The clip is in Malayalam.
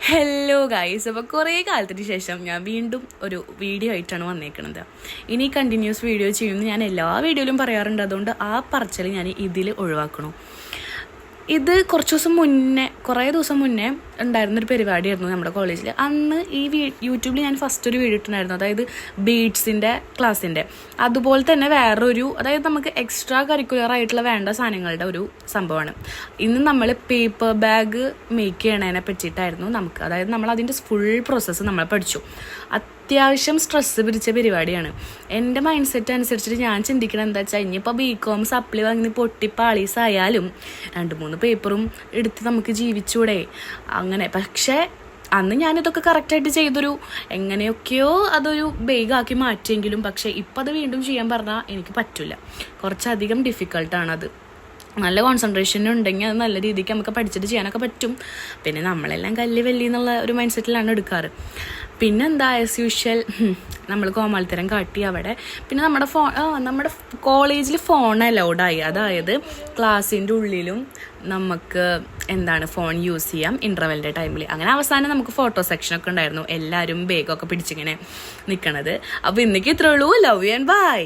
ഹലോ ഗൈസ്, അപ്പോൾ കുറേ കാലത്തിന് ശേഷം ഞാൻ വീണ്ടും ഒരു വീഡിയോ ആയിട്ടാണ് വന്നേക്കുന്നത്. ഇനി കണ്ടിന്യൂസ് വീഡിയോ ചെയ്യുമെന്ന് ഞാൻ എല്ലാ വീഡിയോയിലും പറയാറുണ്ട്. അതുകൊണ്ട് ആ പറച്ചിൽ ഞാൻ ഇതിൽ ഒഴിവാക്കണം. ഇത് കുറേ ദിവസം മുന്നേ ഉണ്ടായിരുന്നൊരു പരിപാടിയായിരുന്നു നമ്മുടെ കോളേജിൽ. അന്ന് ഈ യൂട്യൂബിൽ ഞാൻ ഫസ്റ്റ് ഒരു വീഡിയോ ഇട്ടുണ്ടായിരുന്നു, അതായത് ബീഡ്സിൻ്റെ ക്ലാസ്സിൻ്റെ. അതുപോലെ തന്നെ വേറൊരു, അതായത് നമുക്ക് എക്സ്ട്രാ കരിക്കുലർ ആയിട്ടുള്ള വേണ്ട സാധനങ്ങളുടെ ഒരു സംഭവമാണ്. ഇന്ന് നമ്മൾ പേപ്പർ ബാഗ് മേക്ക് ചെയ്യണതിനെ പറ്റിയിട്ടായിരുന്നു നമുക്ക്, അതായത് നമ്മൾ അതിൻ്റെ ഫുൾ പ്രോസസ്സ് നമ്മൾ പഠിച്ചു. അത്യാവശ്യം സ്ട്രെസ്സ് പിടിച്ച പരിപാടിയാണ്. എൻ്റെ മൈൻഡ് സെറ്റ് അനുസരിച്ചിട്ട് ഞാൻ ചിന്തിക്കണം എന്താ വെച്ചാൽ, ഇനിയിപ്പോൾ BCom സപ്ലി വാങ്ങി പൊട്ടിപ്പാളീസായാലും 2-3 പേപ്പറും എടുത്ത് നമുക്ക് ജീവിച്ചൂടെ അങ്ങനെ. പക്ഷേ അന്ന് ഞാനിതൊക്കെ കറക്റ്റായിട്ട് ചെയ്തൊരു എങ്ങനെയൊക്കെയോ അതൊരു ബേഗാക്കി മാറ്റിയെങ്കിലും, പക്ഷേ ഇപ്പം അത് വീണ്ടും ചെയ്യാൻ പറഞ്ഞാൽ എനിക്ക് പറ്റില്ല. കുറച്ചധികം ഡിഫിക്കൾട്ടാണത്. നല്ല കോൺസെൻട്രേഷൻ ഉണ്ടെങ്കിൽ അത് നല്ല രീതിക്ക് നമുക്ക് പഠിച്ചിട്ട് ചെയ്യാനൊക്കെ പറ്റും. പിന്നെ നമ്മളെല്ലാം കല്ല് എന്നുള്ള ഒരു മൈൻഡ് സെറ്റിലാണ് എടുക്കാറ്. പിന്നെന്താ, ആസ് യൂഷ്വൽ നമ്മൾ കോമാളിത്തരം കാട്ടി അവിടെ. പിന്നെ നമ്മുടെ കോളേജിൽ ഫോൺ അലൗഡായി. അതായത് ക്ലാസ്സിൻ്റെ ഉള്ളിലും നമുക്ക് ഫോൺ യൂസ് ചെയ്യാം ഇൻ്റർവെല്ലിൻ്റെ ടൈമിൽ. അങ്ങനെ അവസാനം നമുക്ക് ഫോട്ടോ സെക്ഷനൊക്കെ ഉണ്ടായിരുന്നു, എല്ലാവരും ബേഗൊക്കെ പിടിച്ചിങ്ങനെ നിൽക്കണത്. അപ്പോൾ ഇന്നേക്ക് ഇത്രേ ഉള്ളൂ. Love you and by.